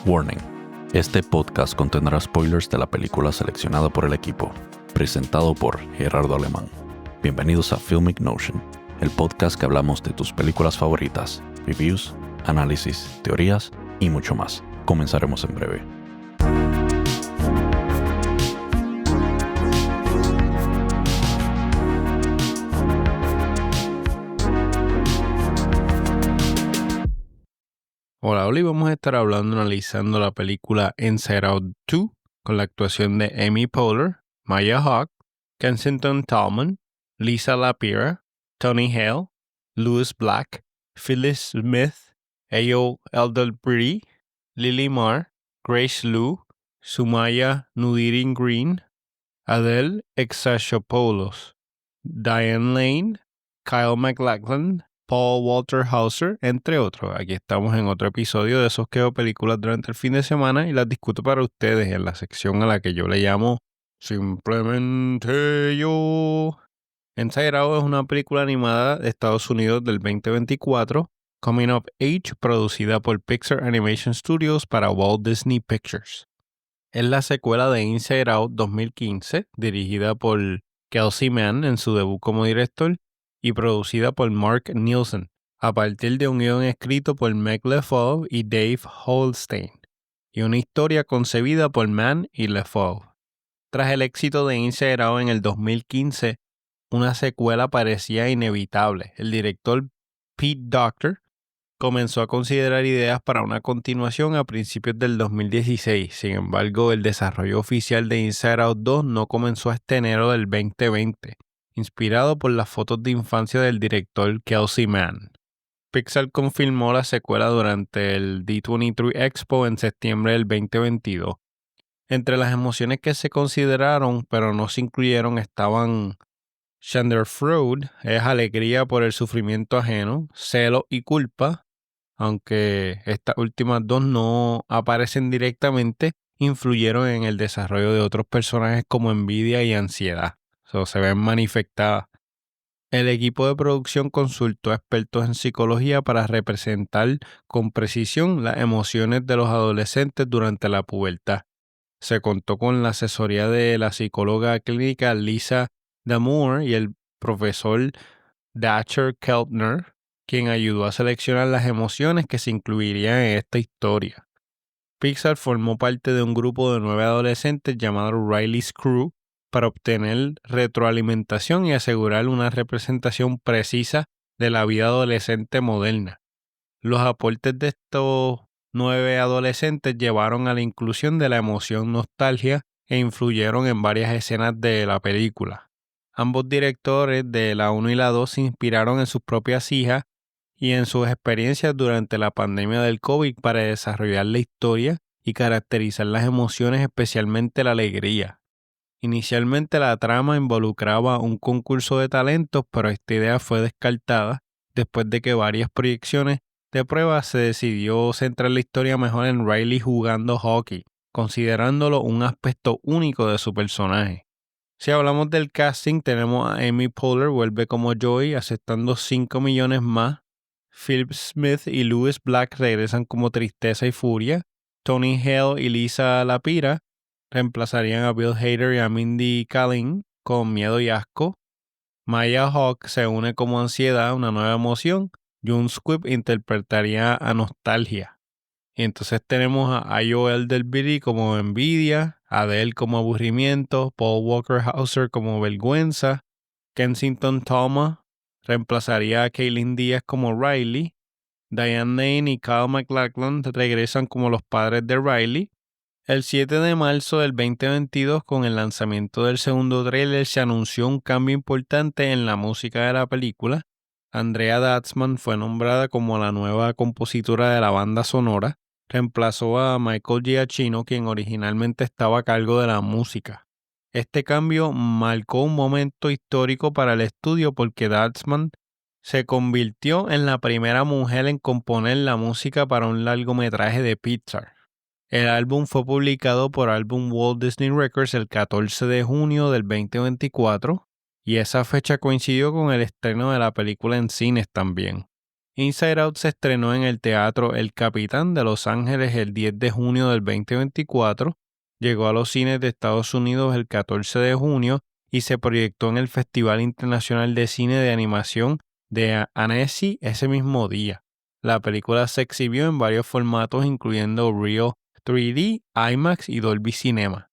Warning. Este podcast contendrá spoilers de la película seleccionada por el equipo, presentado por Gerardo Alemán. Bienvenidos a Filmic Notion, el podcast que hablamos de tus películas favoritas, reviews, análisis, teorías y mucho más. Comenzaremos en breve. Hola, hoy vamos a estar analizando la película Inside Out 2 con la actuación de Amy Poehler, Maya Hawke, Kensington Tallman, Lisa Lapira, Tony Hale, Louis Black, Phyllis Smith, Ayo Elderberry, Lily Marr, Grace Liu, Sumaya Nudirin Green, Adele Exarchopoulos, Diane Lane, Kyle MacLachlan, Paul Walter Hauser, entre otros. Aquí estamos en otro episodio de esos que veo películas durante el fin de semana y las discuto para ustedes en la sección a la que yo le llamo Simplemente Yo. Inside Out es una película animada de Estados Unidos del 2024, Coming of Age, producida por Pixar Animation Studios para Walt Disney Pictures. Es la secuela de Inside Out 2015, dirigida por Kelsey Mann en su debut como director y producida por Mark Nielsen, a partir de un guion escrito por Meg LeFauve y Dave Holstein, y una historia concebida por Mann y LeFauve. Tras el éxito de Inside Out en el 2015, una secuela parecía inevitable. El director Pete Docter comenzó a considerar ideas para una continuación a principios del 2016. Sin embargo, el desarrollo oficial de Inside Out 2 no comenzó hasta enero del 2020, inspirado por las fotos de infancia del director Kelsey Mann. Pixar confirmó la secuela durante el D23 Expo en septiembre del 2022. Entre las emociones que se consideraron pero no se incluyeron estaban Schadenfreude, es alegría por el sufrimiento ajeno, celo y culpa. Aunque estas últimas dos no aparecen directamente, influyeron en el desarrollo de otros personajes como envidia y ansiedad. Se ven manifestadas. El equipo de producción consultó a expertos en psicología para representar con precisión las emociones de los adolescentes durante la pubertad. Se contó con la asesoría de la psicóloga clínica Lisa Damour y el profesor Dacher Keltner, quien ayudó a seleccionar las emociones que se incluirían en esta historia. Pixar formó parte de un grupo de 9 adolescentes llamado Riley's Crew para obtener retroalimentación y asegurar una representación precisa de la vida adolescente moderna. Los aportes de estos 9 adolescentes llevaron a la inclusión de la emoción nostalgia e influyeron en varias escenas de la película. Ambos directores de la 1 y la 2 se inspiraron en sus propias hijas y en sus experiencias durante la pandemia del COVID para desarrollar la historia y caracterizar las emociones, especialmente la alegría. Inicialmente la trama involucraba un concurso de talentos, pero esta idea fue descartada después de que varias proyecciones de prueba se decidió centrar la historia mejor en Riley jugando hockey, considerándolo un aspecto único de su personaje. Si hablamos del casting, tenemos a Amy Poehler, vuelve como Joy, aceptando 5 millones más. Philip Smith y Louis Black regresan como Tristeza y Furia. Tony Hale y Lisa Lapira reemplazarían a Bill Hader y a Mindy Kaling con Miedo y Asco. Maya Hawke se une como Ansiedad, una nueva emoción. June Squibb interpretaría a Nostalgia. Y entonces tenemos a Ayo Elderberry como Envidia, Adele como Aburrimiento, Paul Walter Hauser como Vergüenza, Kensington Tallman reemplazaría a Kaylin Díaz como Riley, Diane Lane y Kyle MacLachlan regresan como los padres de Riley. El 7 de marzo del 2022, con el lanzamiento del segundo tráiler, se anunció un cambio importante en la música de la película. Andrea Datzman fue nombrada como la nueva compositora de la banda sonora. Reemplazó a Michael Giacchino, quien originalmente estaba a cargo de la música. Este cambio marcó un momento histórico para el estudio porque Datzman se convirtió en la primera mujer en componer la música para un largometraje de Pixar. El álbum fue publicado por Album Walt Disney Records el 14 de junio del 2024 y esa fecha coincidió con el estreno de la película en cines también. Inside Out se estrenó en el Teatro El Capitán de Los Ángeles el 10 de junio del 2024, llegó a los cines de Estados Unidos el 14 de junio y se proyectó en el Festival Internacional de Cine de Animación de Annecy ese mismo día. La película se exhibió en varios formatos incluyendo Real 3D, IMAX y Dolby Cinema.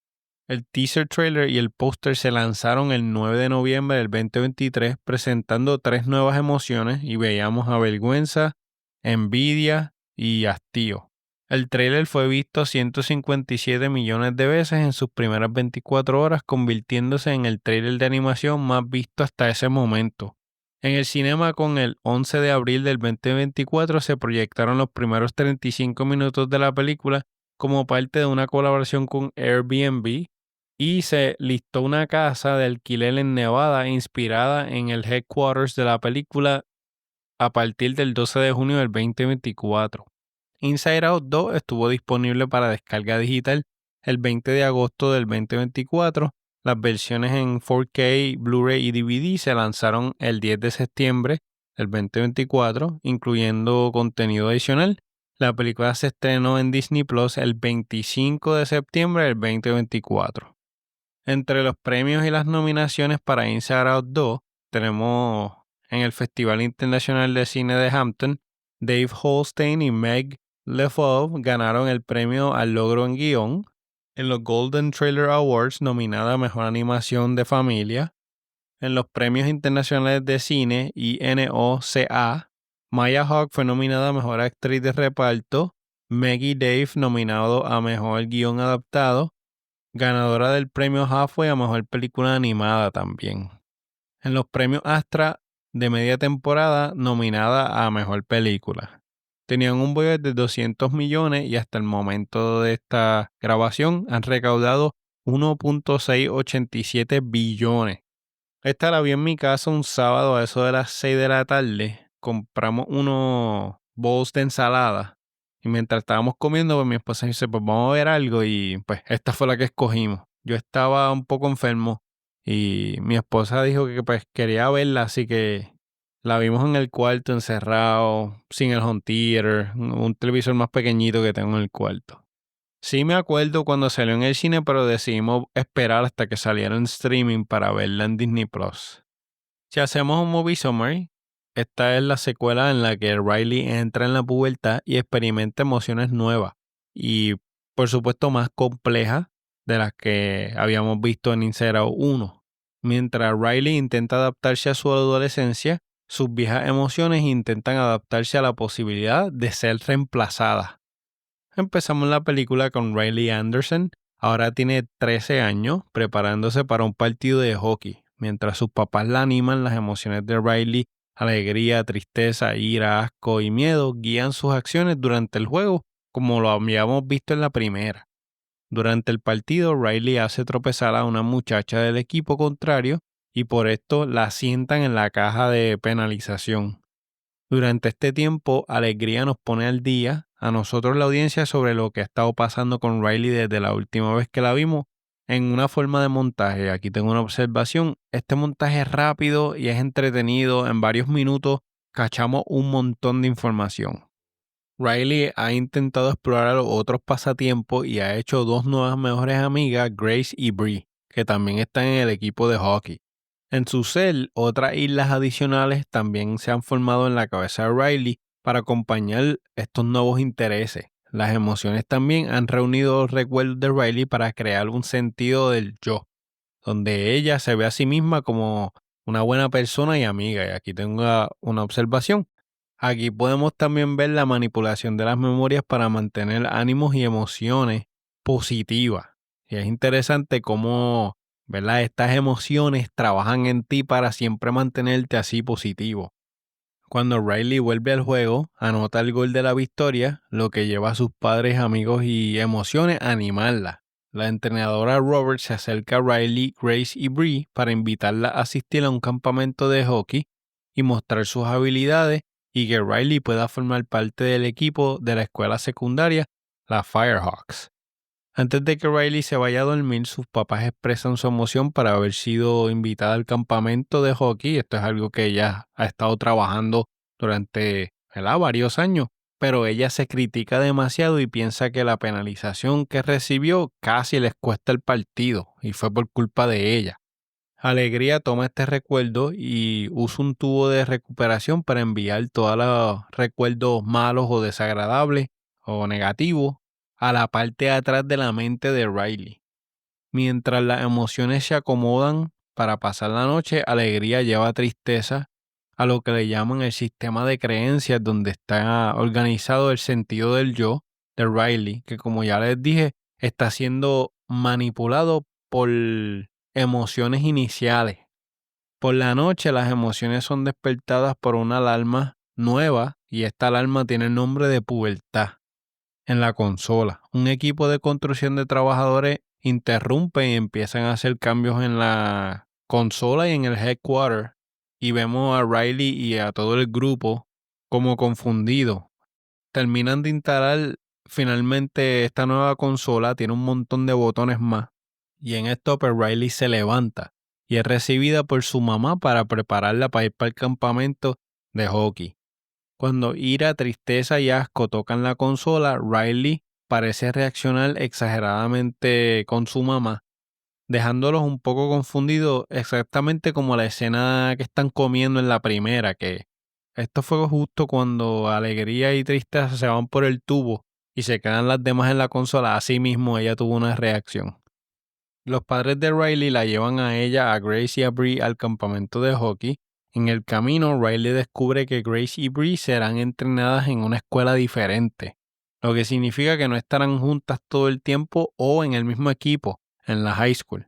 El teaser trailer y el póster se lanzaron el 9 de noviembre del 2023 presentando 3 nuevas emociones y veíamos a vergüenza, envidia y hastío. El trailer fue visto 157 millones de veces en sus primeras 24 horas, convirtiéndose en el trailer de animación más visto hasta ese momento. En el cinema con el 11 de abril del 2024 se proyectaron los primeros 35 minutos de la película como parte de una colaboración con Airbnb, y se listó una casa de alquiler en Nevada inspirada en el headquarters de la película a partir del 12 de junio del 2024. Inside Out 2 estuvo disponible para descarga digital el 20 de agosto del 2024. Las versiones en 4K, Blu-ray y DVD se lanzaron el 10 de septiembre del 2024, incluyendo contenido adicional. La película se estrenó en Disney Plus el 25 de septiembre del 2024. Entre los premios y las nominaciones para Inside Out 2 tenemos en el Festival Internacional de Cine de Hampton, Dave Holstein y Meg LeFauve ganaron el premio al logro en guión. En los Golden Trailer Awards, nominada a Mejor Animación de Familia. En los Premios Internacionales de Cine INOCA, Maya Hawke fue nominada a Mejor Actriz de Reparto. Maggie Dave nominado a Mejor Guión Adaptado, ganadora del premio Halfway a Mejor Película Animada también. En los premios Astra de media temporada, nominada a Mejor Película. Tenían un budget de 200 millones y hasta el momento de esta grabación han recaudado 1.687 billones. Esta la vi en mi casa un sábado a eso de las 6 de la tarde. Compramos unos bowls de ensalada. Y mientras estábamos comiendo, pues mi esposa dice, pues vamos a ver algo. Y pues esta fue la que escogimos. Yo estaba un poco enfermo y mi esposa dijo que pues quería verla, así que la vimos en el cuarto encerrado, sin el home theater, un televisor más pequeñito que tengo en el cuarto. Sí me acuerdo cuando salió en el cine, pero decidimos esperar hasta que saliera en streaming para verla en Disney Plus. Si hacemos un movie summary, esta es la secuela en la que Riley entra en la pubertad y experimenta emociones nuevas y, por supuesto, más complejas de las que habíamos visto en Inside Out 1. Mientras Riley intenta adaptarse a su adolescencia, sus viejas emociones intentan adaptarse a la posibilidad de ser reemplazadas. Empezamos la película con Riley Anderson. Ahora tiene 13 años, preparándose para un partido de hockey. Mientras sus papás la animan, las emociones de Riley, alegría, tristeza, ira, asco y miedo, guían sus acciones durante el juego, como lo habíamos visto en la primera. Durante el partido, Riley hace tropezar a una muchacha del equipo contrario y por esto la sientan en la caja de penalización. Durante este tiempo, Alegría nos pone al día, a nosotros la audiencia, sobre lo que ha estado pasando con Riley desde la última vez que la vimos, en una forma de montaje. Aquí tengo una observación. Este montaje es rápido y es entretenido. En varios minutos cachamos un montón de información. Riley ha intentado explorar otros pasatiempos y ha hecho 2 nuevas mejores amigas, Grace y Bree, que también están en el equipo de hockey. En su cel, otras islas adicionales también se han formado en la cabeza de Riley para acompañar estos nuevos intereses. Las emociones también han reunido los recuerdos de Riley para crear un sentido del yo, donde ella se ve a sí misma como una buena persona y amiga. Y aquí tengo una observación. Aquí podemos también ver la manipulación de las memorias para mantener ánimos y emociones positivas. Y es interesante cómo, ¿verdad?, estas emociones trabajan en ti para siempre mantenerte así positivo. Cuando Riley vuelve al juego, anota el gol de la victoria, lo que lleva a sus padres, amigos y emociones a animarla. La entrenadora Robert se acerca a Riley, Grace y Bree para invitarla a asistir a un campamento de hockey y mostrar sus habilidades y que Riley pueda formar parte del equipo de la escuela secundaria, la Firehawks. Antes de que Riley se vaya a dormir, sus papás expresan su emoción para haber sido invitada al campamento de hockey. Esto es algo que ella ha estado trabajando durante ¿verdad? Varios años, pero ella se critica demasiado y piensa que la penalización que recibió casi les cuesta el partido y fue por culpa de ella. Alegría toma este recuerdo y usa un tubo de recuperación para enviar todos los recuerdos malos o desagradables o negativos a la parte de atrás de la mente de Riley. Mientras las emociones se acomodan para pasar la noche, Alegría lleva tristeza a lo que le llaman el sistema de creencias, donde está organizado el sentido del yo de Riley, que como ya les dije, está siendo manipulado por emociones iniciales. Por la noche las emociones son despertadas por una alarma nueva y esta alarma tiene el nombre de pubertad. En la consola, un equipo de construcción de trabajadores interrumpe y empiezan a hacer cambios en la consola y en el headquarter y vemos a Riley y a todo el grupo como confundidos. Terminan de instalar finalmente esta nueva consola, tiene un montón de botones más y en esto pues Riley se levanta y es recibida por su mamá para prepararla para ir para el campamento de hockey. Cuando ira, tristeza y asco tocan la consola, Riley parece reaccionar exageradamente con su mamá, dejándolos un poco confundidos, exactamente como la escena que están comiendo en la primera, que esto fue justo cuando alegría y tristeza se van por el tubo y se quedan las demás en la consola. Así mismo ella tuvo una reacción. Los padres de Riley la llevan a ella, a Grace y a Bree al campamento de hockey. En el camino, Riley descubre que Grace y Bree serán entrenadas en una escuela diferente, lo que significa que no estarán juntas todo el tiempo o en el mismo equipo en la high school.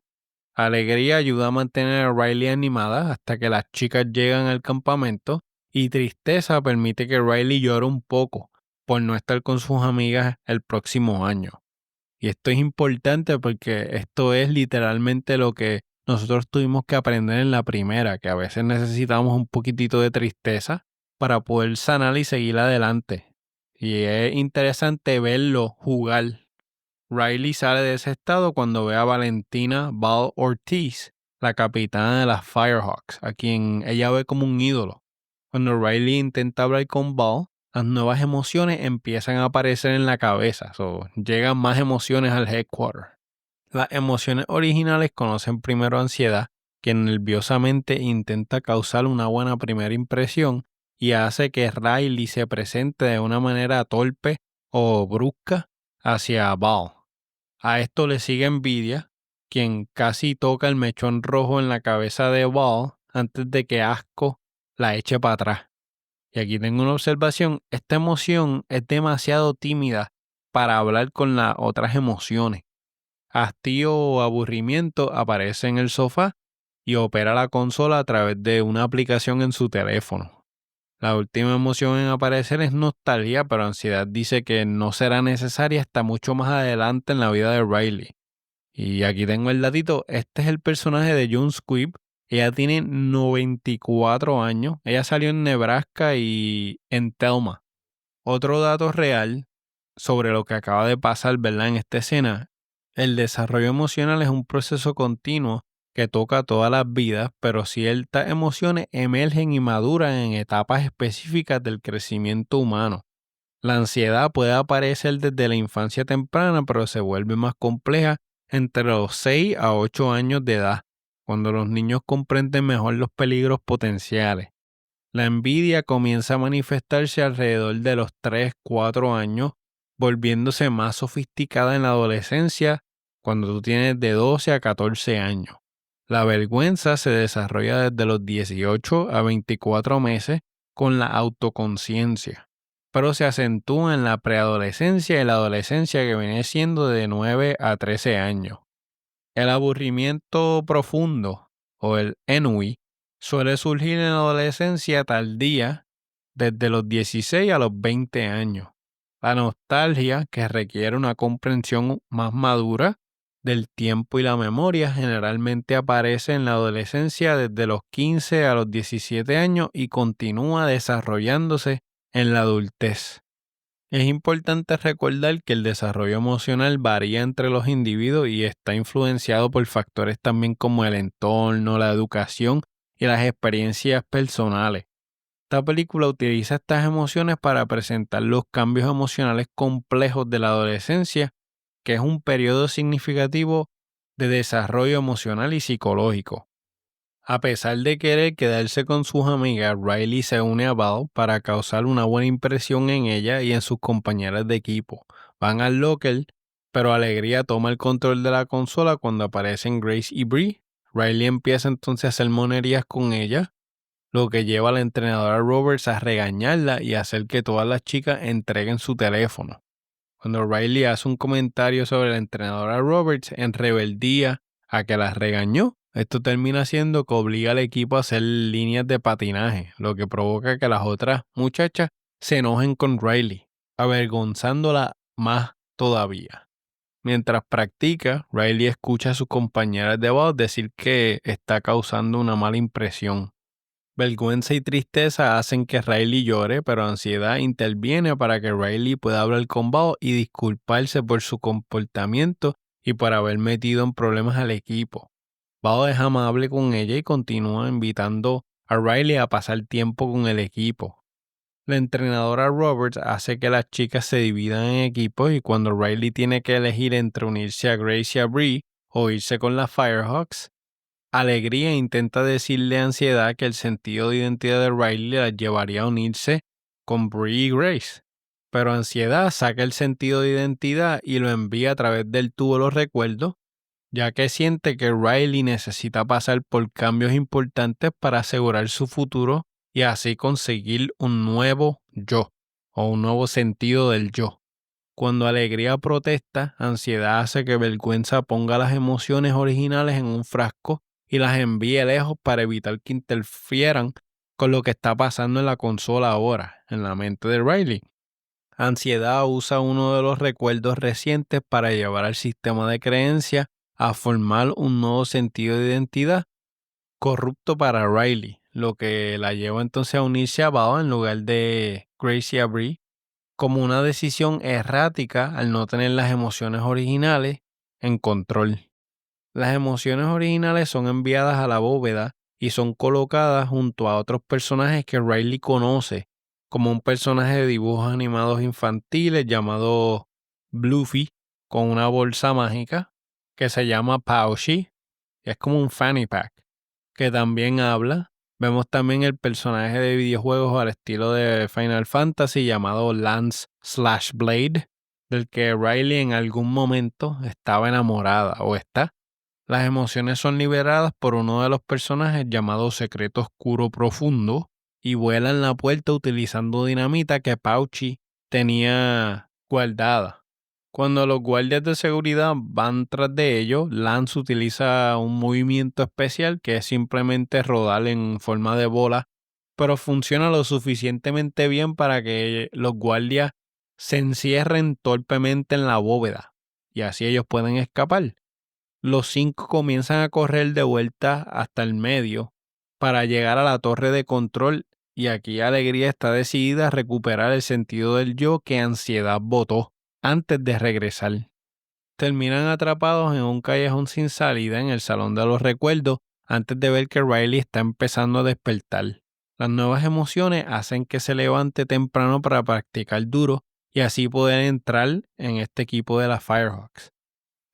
Alegría ayuda a mantener a Riley animada hasta que las chicas llegan al campamento y tristeza permite que Riley llore un poco por no estar con sus amigas el próximo año. Y esto es importante porque esto es literalmente lo que nosotros tuvimos que aprender en la primera, que a veces necesitamos un poquitito de tristeza para poder sanar y seguir adelante. Y es interesante verlo jugar. Riley sale de ese estado cuando ve a Valentina Val Ortiz, la capitana de las Firehawks, a quien ella ve como un ídolo. Cuando Riley intenta hablar con Val, las nuevas emociones empiezan a aparecer en la cabeza, llegan más emociones al headquarter. Las emociones originales conocen primero ansiedad, que nerviosamente intenta causar una buena primera impresión y hace que Riley se presente de una manera torpe o brusca hacia Val. A esto le sigue envidia, quien casi toca el mechón rojo en la cabeza de Val antes de que Asco la eche para atrás. Y aquí tengo una observación, esta emoción es demasiado tímida para hablar con las otras emociones. Hastío o aburrimiento aparece en el sofá y opera la consola a través de una aplicación en su teléfono. La última emoción en aparecer es nostalgia, pero ansiedad dice que no será necesaria hasta mucho más adelante en la vida de Riley. Y aquí tengo el datito, este es el personaje de June Squibb. Ella tiene 94 años. Ella salió en Nebraska y en Thelma. Otro dato real sobre lo que acaba de pasar, ¿verdad? En esta escena, el desarrollo emocional es un proceso continuo que toca todas las vidas, pero ciertas emociones emergen y maduran en etapas específicas del crecimiento humano. La ansiedad puede aparecer desde la infancia temprana, pero se vuelve más compleja entre los 6 a 8 años de edad, cuando los niños comprenden mejor los peligros potenciales. La envidia comienza a manifestarse alrededor de los 3, 4 años, volviéndose más sofisticada en la adolescencia cuando tú tienes de 12 a 14 años. La vergüenza se desarrolla desde los 18 a 24 meses con la autoconciencia, pero se acentúa en la preadolescencia y la adolescencia, que viene siendo de 9 a 13 años. El aburrimiento profundo o el ennui suele surgir en la adolescencia tardía, desde los 16 a los 20 años. La nostalgia, que requiere una comprensión más madura del tiempo y la memoria, generalmente aparece en la adolescencia desde los 15 a los 17 años y continúa desarrollándose en la adultez. Es importante recordar que el desarrollo emocional varía entre los individuos y está influenciado por factores también como el entorno, la educación y las experiencias personales. Esta película utiliza estas emociones para presentar los cambios emocionales complejos de la adolescencia, que es un periodo significativo de desarrollo emocional y psicológico. A pesar de querer quedarse con sus amigas, Riley se une a Val para causar una buena impresión en ella y en sus compañeras de equipo. Van al locker, pero Alegría toma el control de la consola cuando aparecen Grace y Bree. Riley empieza entonces a hacer monerías con ella, lo que lleva a la entrenadora Roberts a regañarla y hacer que todas las chicas entreguen su teléfono. Cuando Riley hace un comentario sobre la entrenadora Roberts en rebeldía a que la regañó, esto termina siendo que obliga al equipo a hacer líneas de patinaje, lo que provoca que las otras muchachas se enojen con Riley, avergonzándola más todavía. Mientras practica, Riley escucha a sus compañeras de voz decir que está causando una mala impresión. Vergüenza y tristeza hacen que Riley llore, pero ansiedad interviene para que Riley pueda hablar con Bao y disculparse por su comportamiento y por haber metido en problemas al equipo. Bao es amable con ella y continúa invitando a Riley a pasar tiempo con el equipo. La entrenadora Roberts hace que las chicas se dividan en equipos y cuando Riley tiene que elegir entre unirse a Grace y a Bree o irse con las Firehawks, Alegría intenta decirle a Ansiedad que el sentido de identidad de Riley la llevaría a unirse con Bree y Grace, pero Ansiedad saca el sentido de identidad y lo envía a través del tubo de los recuerdos, ya que siente que Riley necesita pasar por cambios importantes para asegurar su futuro y así conseguir un nuevo yo o un nuevo sentido del yo. Cuando Alegría protesta, Ansiedad hace que Vergüenza ponga las emociones originales en un frasco y las envíe lejos para evitar que interfieran con lo que está pasando en la consola ahora, en la mente de Riley. Ansiedad usa uno de los recuerdos recientes para llevar al sistema de creencias a formar un nuevo sentido de identidad corrupto para Riley, lo que la lleva entonces a unirse a Bao en lugar de Gracie Bree, como una decisión errática al no tener las emociones originales en control. Las emociones originales son enviadas a la bóveda y son colocadas junto a otros personajes que Riley conoce, como un personaje de dibujos animados infantiles llamado Bluffy, con una bolsa mágica que se llama Pouchy, es como un fanny pack, que también habla. Vemos también el personaje de videojuegos al estilo de Final Fantasy llamado Lance Slash Blade, del que Riley en algún momento estaba enamorada o está. Las emociones son liberadas por uno de los personajes llamado Secreto Oscuro Profundo y vuelan la puerta utilizando dinamita que Pouchy tenía guardada. Cuando los guardias de seguridad van tras de ellos, Lance utiliza un movimiento especial que es simplemente rodar en forma de bola, pero funciona lo suficientemente bien para que los guardias se encierren torpemente en la bóveda y así ellos pueden escapar. Los 5 comienzan a correr de vuelta hasta el medio para llegar a la torre de control y aquí Alegría está decidida a recuperar el sentido del yo que Ansiedad botó antes de regresar. Terminan atrapados en un callejón sin salida en el Salón de los Recuerdos antes de ver que Riley está empezando a despertar. Las nuevas emociones hacen que se levante temprano para practicar duro y así poder entrar en este equipo de las Firehawks.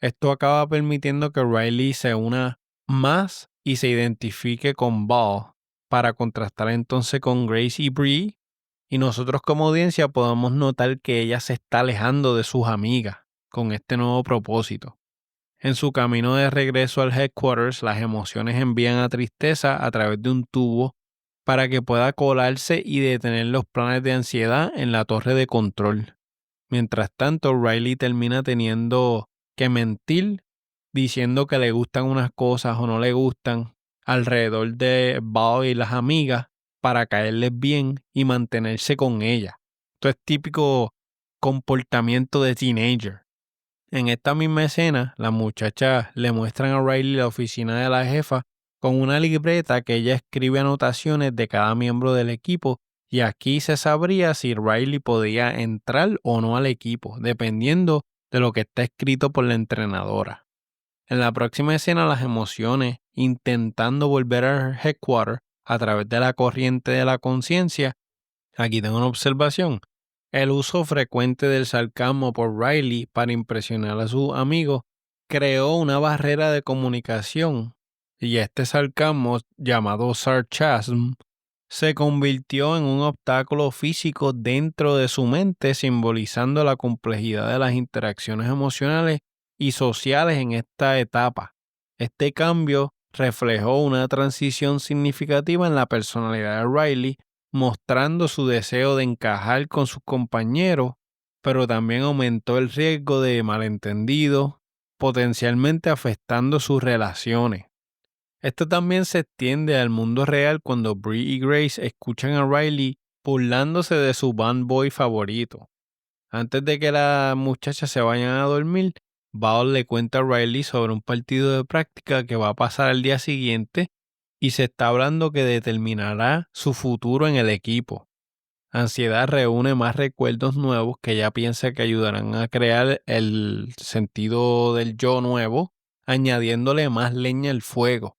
Esto acaba permitiendo que Riley se una más y se identifique con Ball para contrastar entonces con Grace y Bree, y nosotros como audiencia podemos notar que ella se está alejando de sus amigas con este nuevo propósito. En su camino de regreso al headquarters, las emociones envían a Tristeza a través de un tubo para que pueda colarse y detener los planes de Ansiedad en la torre de control. Mientras tanto, Riley termina teniendo que mentir diciendo que le gustan unas cosas o no le gustan alrededor de Bao y las amigas para caerles bien y mantenerse con ella. Esto es típico comportamiento de teenager. En esta misma escena, las muchachas le muestran a Riley la oficina de la jefa con una libreta que ella escribe anotaciones de cada miembro del equipo y aquí se sabría si Riley podía entrar o no al equipo, dependiendo de lo que está escrito por la entrenadora. En la próxima escena, las emociones, intentando volver al headquarter, a través de la corriente de la conciencia. Aquí tengo una observación. El uso frecuente del sarcasmo por Riley para impresionar a sus amigos creó una barrera de comunicación y este sarcasmo, llamado sarcasm, se convirtió en un obstáculo físico dentro de su mente, simbolizando la complejidad de las interacciones emocionales y sociales en esta etapa. Este cambio reflejó una transición significativa en la personalidad de Riley, mostrando su deseo de encajar con sus compañeros, pero también aumentó el riesgo de malentendidos, potencialmente afectando sus relaciones. Esto también se extiende al mundo real cuando Bree y Grace escuchan a Riley burlándose de su band boy favorito. Antes de que las muchachas se vayan a dormir, Val le cuenta a Riley sobre un partido de práctica que va a pasar al día siguiente y se está hablando que determinará su futuro en el equipo. Ansiedad reúne más recuerdos nuevos que ella piensa que ayudarán a crear el sentido del yo nuevo, añadiéndole más leña al fuego.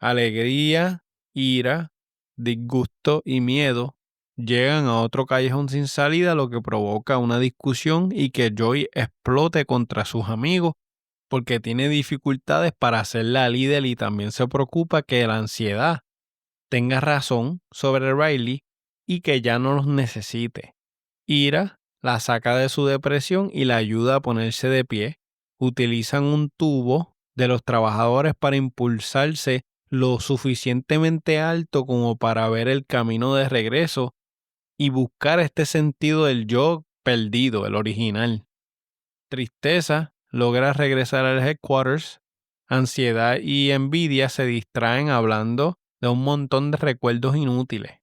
Alegría, ira, disgusto y miedo llegan a otro callejón sin salida, lo que provoca una discusión y que Joy explote contra sus amigos porque tiene dificultades para ser la líder y también se preocupa que la ansiedad tenga razón sobre Riley y que ya no los necesite. Ira la saca de su depresión y la ayuda a ponerse de pie. Utilizan un tubo de los trabajadores para impulsarse lo suficientemente alto como para ver el camino de regreso y buscar este sentido del yo perdido, el original. Tristeza logra regresar al headquarters. Ansiedad y envidia se distraen hablando de un montón de recuerdos inútiles.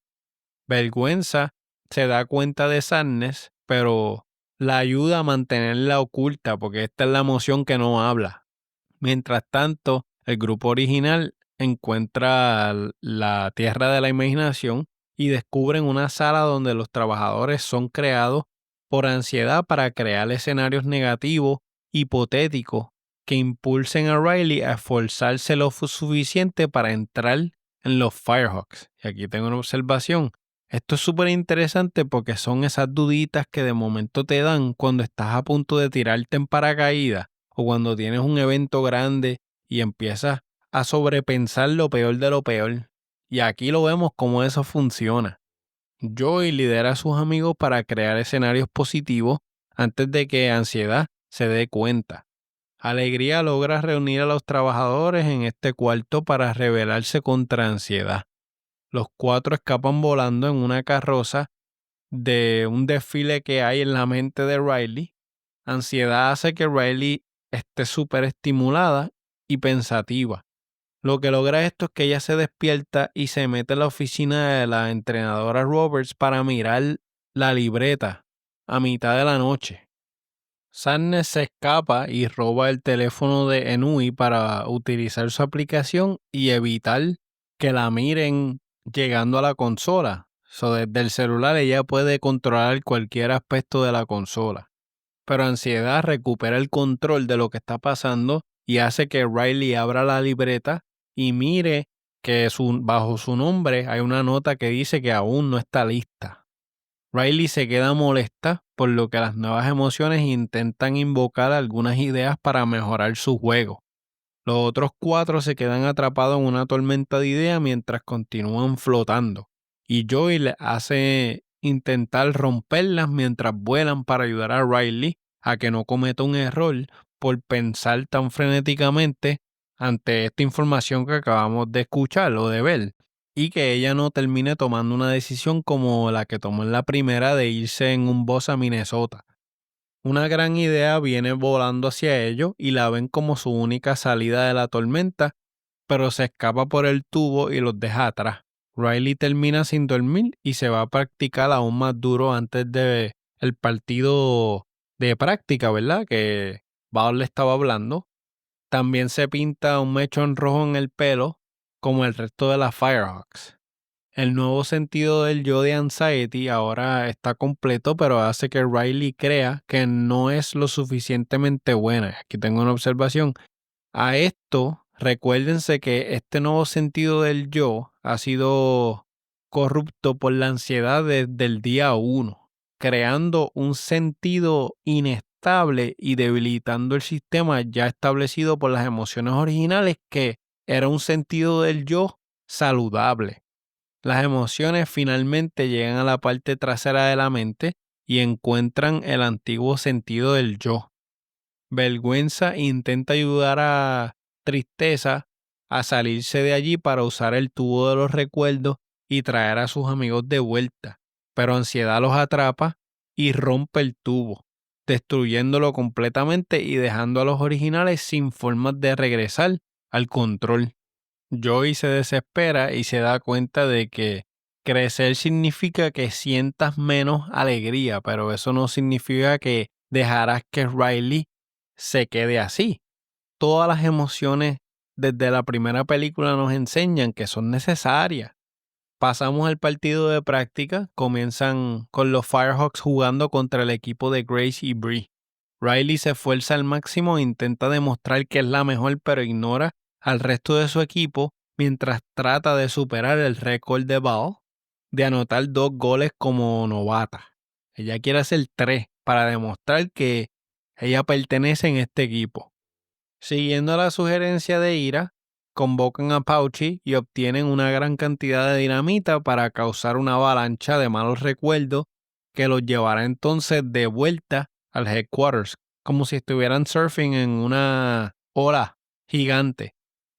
Vergüenza se da cuenta de sadness, pero la ayuda a mantenerla oculta porque esta es la emoción que no habla. Mientras tanto, el grupo original encuentra la tierra de la imaginación y descubren una sala donde los trabajadores son creados por ansiedad para crear escenarios negativos, hipotéticos, que impulsen a Riley a esforzarse lo suficiente para entrar en los Firehawks. Y aquí tengo una observación. Esto es súper interesante porque son esas duditas que de momento te dan cuando estás a punto de tirarte en paracaídas o cuando tienes un evento grande y empiezas a sobrepensar lo peor de lo peor. Y aquí lo vemos cómo eso funciona. Joey lidera a sus amigos para crear escenarios positivos antes de que ansiedad se dé cuenta. Alegría logra reunir a los trabajadores en este cuarto para rebelarse contra ansiedad. Los cuatro escapan volando en una carroza de un desfile que hay en la mente de Riley. Ansiedad hace que Riley esté súper estimulada y pensativa. Lo que logra esto es que ella se despierta y se mete en la oficina de la entrenadora Roberts para mirar la libreta a mitad de la noche. Sadness se escapa y roba el teléfono de Enui para utilizar su aplicación y evitar que la miren llegando a la consola. Desde el celular ella puede controlar cualquier aspecto de la consola. Pero ansiedad recupera el control de lo que está pasando y hace que Riley abra la libreta y mire que bajo su nombre hay una nota que dice que aún no está lista. Riley se queda molesta por lo que las nuevas emociones intentan invocar algunas ideas para mejorar su juego. Los otros cuatro se quedan atrapados en una tormenta de ideas mientras continúan flotando. Y Joey le hace intentar romperlas mientras vuelan para ayudar a Riley a que no cometa un error por pensar tan frenéticamente ante esta información que acabamos de escuchar o de ver y que ella no termine tomando una decisión como la que tomó en la primera de irse en un bus a Minnesota. Una gran idea viene volando hacia ellos y la ven como su única salida de la tormenta, pero se escapa por el tubo y los deja atrás. Riley termina sin dormir y se va a practicar aún más duro antes de el partido de práctica, ¿verdad? Que Val le estaba hablando. También se pinta un mechón rojo en el pelo, como el resto de las Firehawks. El nuevo sentido del yo de Anxiety ahora está completo, pero hace que Riley crea que no es lo suficientemente buena. Aquí tengo una observación. A esto Recuérdense que este nuevo sentido del yo ha sido corrupto por la ansiedad desde el día 1, creando un sentido inestable y debilitando el sistema ya establecido por las emociones originales, que era un sentido del yo saludable. Las emociones finalmente llegan a la parte trasera de la mente y encuentran el antiguo sentido del yo. Vergüenza intenta ayudar a tristeza a salirse de allí para usar el tubo de los recuerdos y traer a sus amigos de vuelta, pero ansiedad los atrapa y rompe el tubo, destruyéndolo completamente y dejando a los originales sin formas de regresar al control. Joey se desespera y se da cuenta de que crecer significa que sientas menos alegría, pero eso no significa que dejarás que Riley se quede así. Todas las emociones desde la primera película nos enseñan que son necesarias. Pasamos al partido de práctica, comienzan con los Firehawks jugando contra el equipo de Grace y Bree. Riley se esfuerza al máximo e intenta demostrar que es la mejor, pero ignora al resto de su equipo mientras trata de superar el récord de Ball de anotar 2 goles como novata. Ella quiere hacer 3 para demostrar que ella pertenece en este equipo. Siguiendo la sugerencia de Ira, convocan a Pouchy y obtienen una gran cantidad de dinamita para causar una avalancha de malos recuerdos que los llevará entonces de vuelta al headquarters, como si estuvieran surfing en una ola gigante.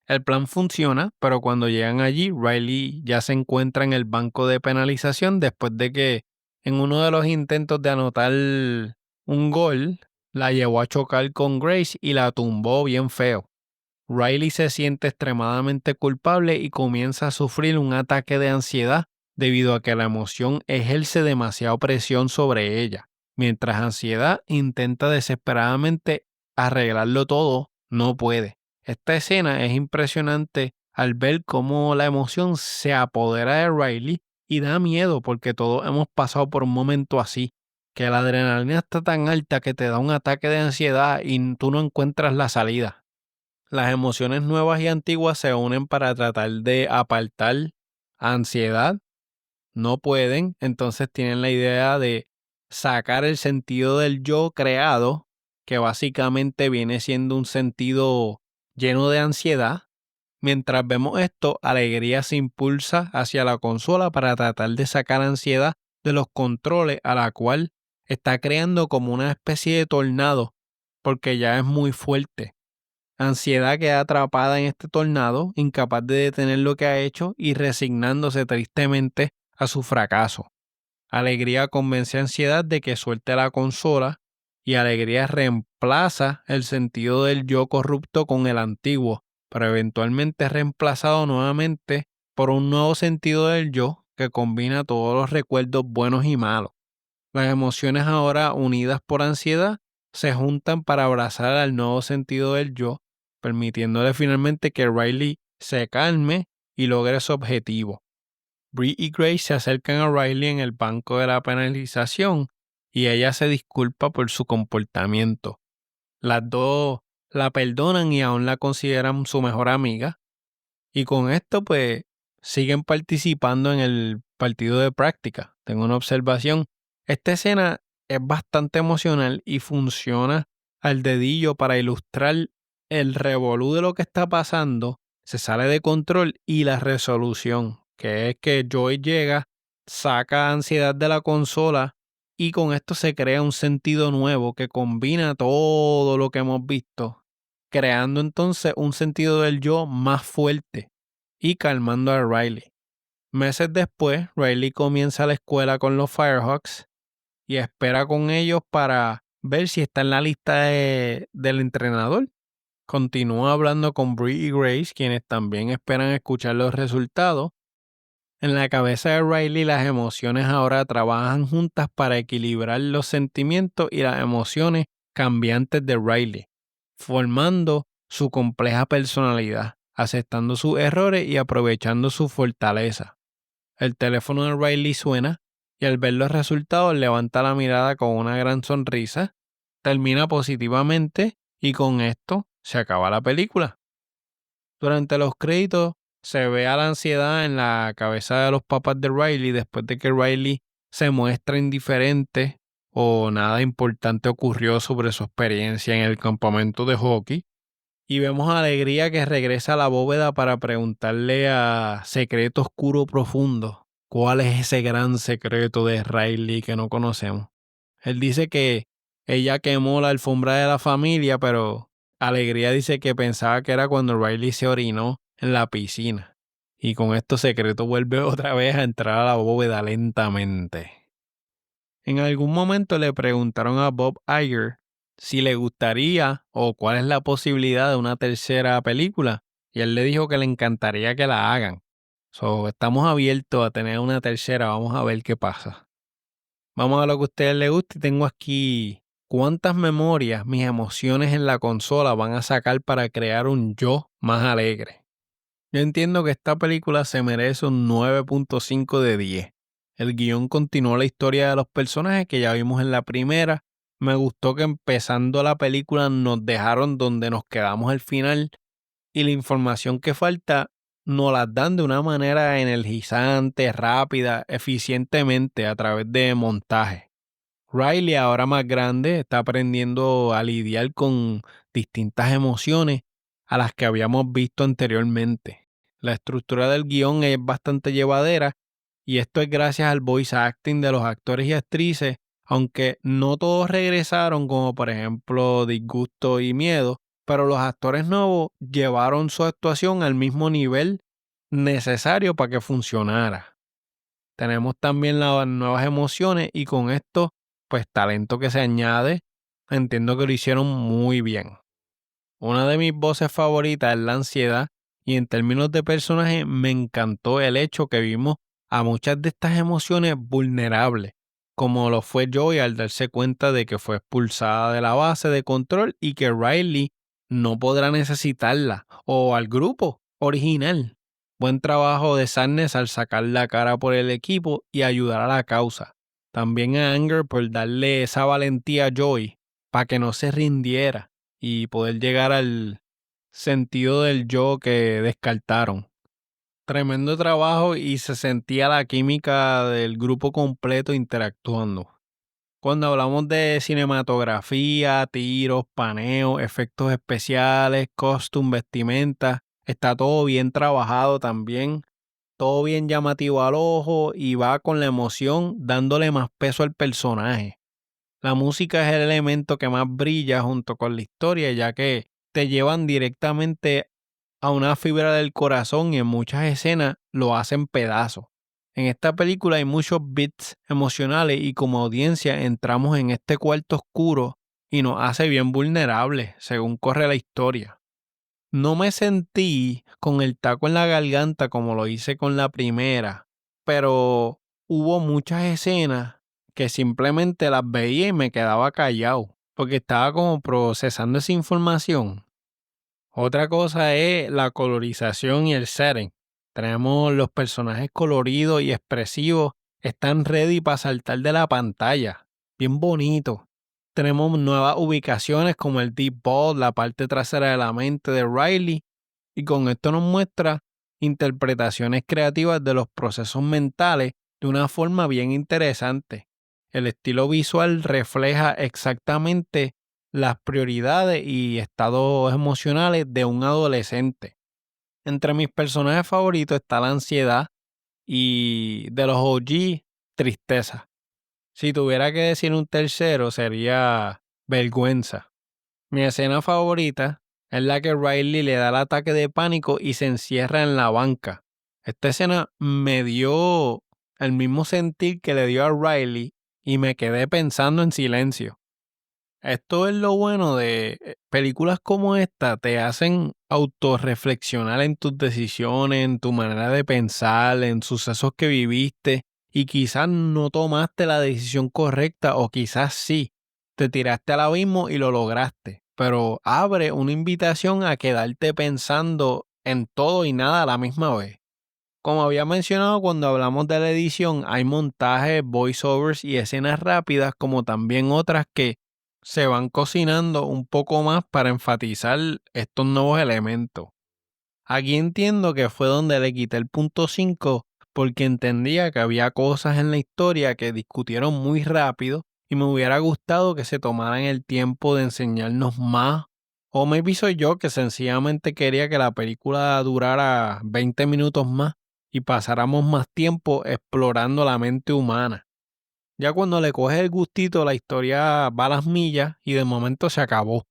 El plan funciona, pero cuando llegan allí, Riley ya se encuentra en el banco de penalización después de que en uno de los intentos de anotar un gol, la llevó a chocar con Grace y la tumbó bien feo. Riley se siente extremadamente culpable y comienza a sufrir un ataque de ansiedad debido a que la emoción ejerce demasiada presión sobre ella. Mientras ansiedad intenta desesperadamente arreglarlo todo, no puede. Esta escena es impresionante al ver cómo la emoción se apodera de Riley y da miedo porque todos hemos pasado por un momento así, que la adrenalina está tan alta que te da un ataque de ansiedad y tú no encuentras la salida. Las emociones nuevas y antiguas se unen para tratar de apartar ansiedad. No pueden, entonces tienen la idea de sacar el sentido del yo creado, que básicamente viene siendo un sentido lleno de ansiedad. Mientras vemos esto, Alegría se impulsa hacia la consola para tratar de sacar ansiedad de los controles, a la cual está creando como una especie de tornado, porque ya es muy fuerte. Ansiedad queda atrapada en este tornado, incapaz de detener lo que ha hecho y resignándose tristemente a su fracaso. Alegría convence a Ansiedad de que suelte la consola y Alegría reemplaza el sentido del yo corrupto con el antiguo, pero eventualmente es reemplazado nuevamente por un nuevo sentido del yo que combina todos los recuerdos buenos y malos. Las emociones ahora unidas por ansiedad se juntan para abrazar al nuevo sentido del yo, permitiéndole finalmente que Riley se calme y logre su objetivo. Bree y Grace se acercan a Riley en el banco de la penalización y ella se disculpa por su comportamiento. Las dos la perdonan y aún la consideran su mejor amiga. Y con esto pues siguen participando en el partido de práctica. Tengo una observación. Esta escena es bastante emocional y funciona al dedillo para ilustrar el revolú de lo que está pasando, se sale de control y la resolución, que es que Joy llega, saca ansiedad de la consola y con esto se crea un sentido nuevo que combina todo lo que hemos visto, creando entonces un sentido del yo más fuerte y calmando a Riley. Meses después, Riley comienza la escuela con los Firehawks y espera con ellos para ver si está en la lista del entrenador. Continúa hablando con Bree y Grace, quienes también esperan escuchar los resultados. En la cabeza de Riley, las emociones ahora trabajan juntas para equilibrar los sentimientos y las emociones cambiantes de Riley, formando su compleja personalidad, aceptando sus errores y aprovechando su fortaleza. El teléfono de Riley suena y al ver los resultados levanta la mirada con una gran sonrisa, termina positivamente y con esto se acaba la película. Durante los créditos se ve a la ansiedad en la cabeza de los papás de Riley después de que Riley se muestra indiferente o nada importante ocurrió sobre su experiencia en el campamento de hockey. Y vemos a Alegría que regresa a la bóveda para preguntarle a Secreto Oscuro Profundo cuál es ese gran secreto de Riley que no conocemos. Él dice que ella quemó la alfombra de la familia, pero Alegría dice que pensaba que era cuando Riley se orinó en la piscina. Y con esto Secreto vuelve otra vez a entrar a la bóveda lentamente. En algún momento le preguntaron a Bob Iger si le gustaría o cuál es la posibilidad de una tercera película, y él le dijo que le encantaría que la hagan. So, estamos abiertos a tener una tercera, vamos a ver qué pasa. Vamos a lo que a ustedes les gusta y tengo aquí cuántas memorias, mis emociones en la consola van a sacar para crear un yo más alegre. Yo entiendo que esta película se merece un 9.5 de 10. El guión continuó la historia de los personajes que ya vimos en la primera. Me gustó que empezando la película nos dejaron donde nos quedamos al final y la información que falta nos la dan de una manera energizante, rápida, eficientemente a través de montaje. Riley, ahora más grande, está aprendiendo a lidiar con distintas emociones a las que habíamos visto anteriormente. La estructura del guión es bastante llevadera y esto es gracias al voice acting de los actores y actrices, aunque no todos regresaron como por ejemplo Disgusto y Miedo, pero los actores nuevos llevaron su actuación al mismo nivel necesario para que funcionara. Tenemos también las nuevas emociones y con esto, pues talento que se añade, entiendo que lo hicieron muy bien. Una de mis voces favoritas es la ansiedad y en términos de personaje me encantó el hecho que vimos a muchas de estas emociones vulnerables, como lo fue Joy al darse cuenta de que fue expulsada de la base de control y que Riley no podrá necesitarla, o al grupo original. Buen trabajo de Sadness al sacar la cara por el equipo y ayudar a la causa. También a Anger por darle esa valentía a Joy para que no se rindiera y poder llegar al sentido del yo que descartaron. Tremendo trabajo y se sentía la química del grupo completo interactuando. Cuando hablamos de cinematografía, tiros, paneos, efectos especiales, costume, vestimenta, está todo bien trabajado también, todo bien llamativo al ojo y va con la emoción dándole más peso al personaje. La música es el elemento que más brilla junto con la historia, ya que te llevan directamente a una fibra del corazón y en muchas escenas lo hacen pedazos. En esta película hay muchos beats emocionales y como audiencia entramos en este cuarto oscuro y nos hace bien vulnerables según corre la historia. No me sentí con el taco en la garganta como lo hice con la primera, pero hubo muchas escenas que simplemente las veía y me quedaba callado, porque estaba como procesando esa información. Otra cosa es la colorización y el setting. Tenemos los personajes coloridos y expresivos, están ready para saltar de la pantalla. Bien bonito. Tenemos nuevas ubicaciones como el Deep Vault, la parte trasera de la mente de Riley, y con esto nos muestra interpretaciones creativas de los procesos mentales de una forma bien interesante. El estilo visual refleja exactamente las prioridades y estados emocionales de un adolescente. Entre mis personajes favoritos está la ansiedad y de los OG, tristeza. Si tuviera que decir un tercero sería vergüenza. Mi escena favorita es la que Riley le da el ataque de pánico y se encierra en la banca. Esta escena me dio el mismo sentir que le dio a Riley y me quedé pensando en silencio. Esto es lo bueno de películas como esta, te hacen autorreflexionar en tus decisiones, en tu manera de pensar, en sucesos que viviste y quizás no tomaste la decisión correcta o quizás sí, te tiraste al abismo y lo lograste, pero abre una invitación a quedarte pensando en todo y nada a la misma vez. Como había mencionado cuando hablamos de la edición, hay montajes, voiceovers y escenas rápidas, como también otras que se van cocinando un poco más para enfatizar estos nuevos elementos. Aquí entiendo que fue donde le quité el punto 5 porque entendía que había cosas en la historia que discutieron muy rápido y me hubiera gustado que se tomaran el tiempo de enseñarnos más. O maybe soy yo que sencillamente quería que la película durara 20 minutos más y pasáramos más tiempo explorando la mente humana. Ya cuando le coges el gustito, la historia va a las millas y de momento se acabó.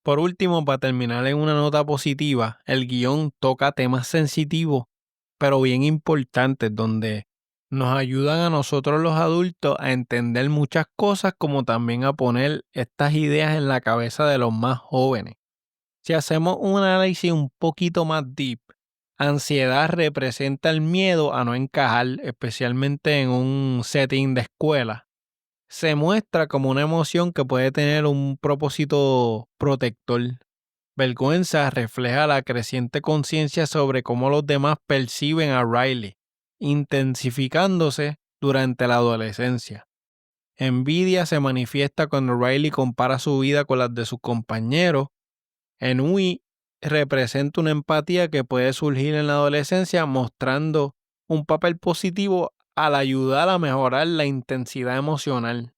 Por último, para terminar en una nota positiva, el guión toca temas sensitivos, pero bien importantes, donde nos ayudan a nosotros los adultos a entender muchas cosas, como también a poner estas ideas en la cabeza de los más jóvenes. Si hacemos un análisis un poquito más deep, ansiedad representa el miedo a no encajar, especialmente en un setting de escuela. Se muestra como una emoción que puede tener un propósito protector. Vergüenza refleja la creciente conciencia sobre cómo los demás perciben a Riley, intensificándose durante la adolescencia. Envidia se manifiesta cuando Riley compara su vida con las de sus compañeros. Ennui representa una empatía que puede surgir en la adolescencia, mostrando un papel positivo al ayudar a mejorar la intensidad emocional.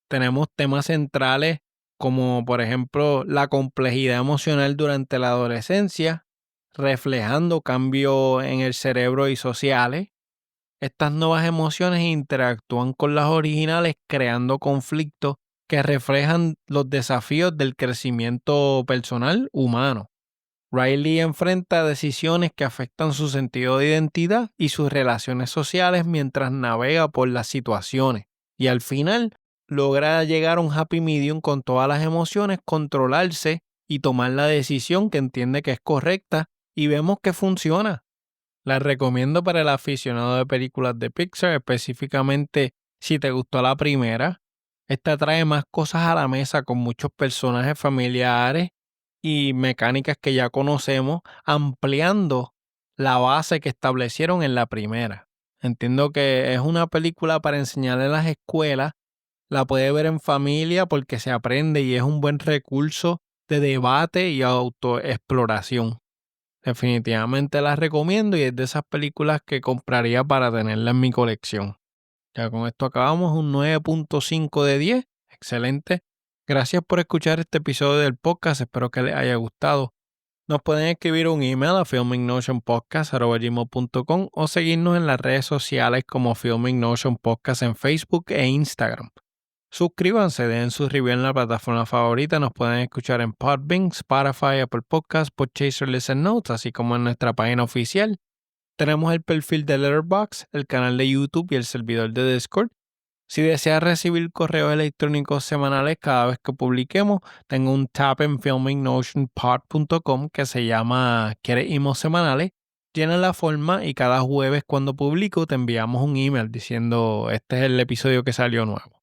Tenemos temas centrales como, por ejemplo, la complejidad emocional durante la adolescencia, reflejando cambios en el cerebro y sociales. Estas nuevas emociones interactúan con las originales, creando conflictos que reflejan los desafíos del crecimiento personal humano. Riley enfrenta decisiones que afectan su sentido de identidad y sus relaciones sociales mientras navega por las situaciones, y al final logra llegar a un happy medium con todas las emociones, controlarse y tomar la decisión que entiende que es correcta, y vemos que funciona. La recomiendo para el aficionado de películas de Pixar, específicamente si te gustó la primera. Esta trae más cosas a la mesa con muchos personajes familiares y mecánicas que ya conocemos, ampliando la base que establecieron en la primera. Entiendo que es una película para enseñar en las escuelas, la puede ver en familia porque se aprende y es un buen recurso de debate y autoexploración. Definitivamente la recomiendo y es de esas películas que compraría para tenerla en mi colección. Ya con esto acabamos un 9.5 de 10. Excelente. Gracias por escuchar este episodio del podcast. Espero que les haya gustado. Nos pueden escribir un email a filmingnotionpodcast@gmail.com o seguirnos en las redes sociales como Filming Notion Podcast en Facebook e Instagram. Suscríbanse, den su review en la plataforma favorita. Nos pueden escuchar en Podbean, Spotify, Apple Podcasts, Podchaser, Listen Notes, así como en nuestra página oficial. Tenemos el perfil de Letterboxd, el canal de YouTube y el servidor de Discord. Si deseas recibir correos electrónicos semanales cada vez que publiquemos, tengo un tab en filmingnotionpod.com que se llama ¿Quieres emails semanales? Llena la forma y cada jueves cuando publico te enviamos un email diciendo este es el episodio que salió nuevo.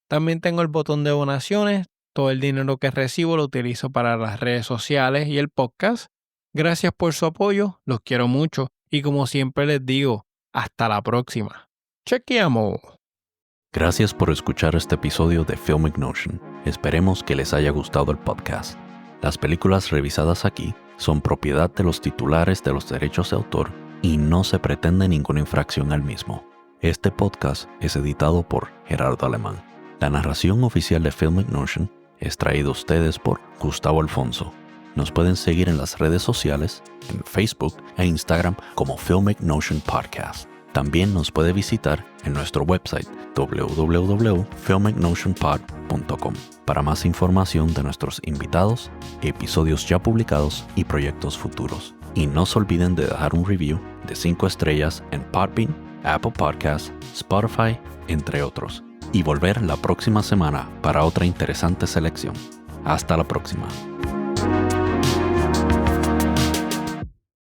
También tengo el botón de donaciones. Todo el dinero que recibo lo utilizo para las redes sociales y el podcast. Gracias por su apoyo, los quiero mucho y como siempre les digo, hasta la próxima. ¡Chequeamos! Gracias por escuchar este episodio de Filmic Notion. Esperemos que les haya gustado el podcast. Las películas revisadas aquí son propiedad de los titulares de los derechos de autor y no se pretende ninguna infracción al mismo. Este podcast es editado por Gerardo Alemán. La narración oficial de Filmic Notion es traída a ustedes por Gustavo Alfonso. Nos pueden seguir en las redes sociales, en Facebook e Instagram como Filmic Notion Podcast. También nos puede visitar en nuestro website www.filmicnotionpod.com para más información de nuestros invitados, episodios ya publicados y proyectos futuros. Y no se olviden de dejar un review de 5 estrellas en Podbean, Apple Podcasts, Spotify, entre otros. Y volver la próxima semana para otra interesante selección. Hasta la próxima.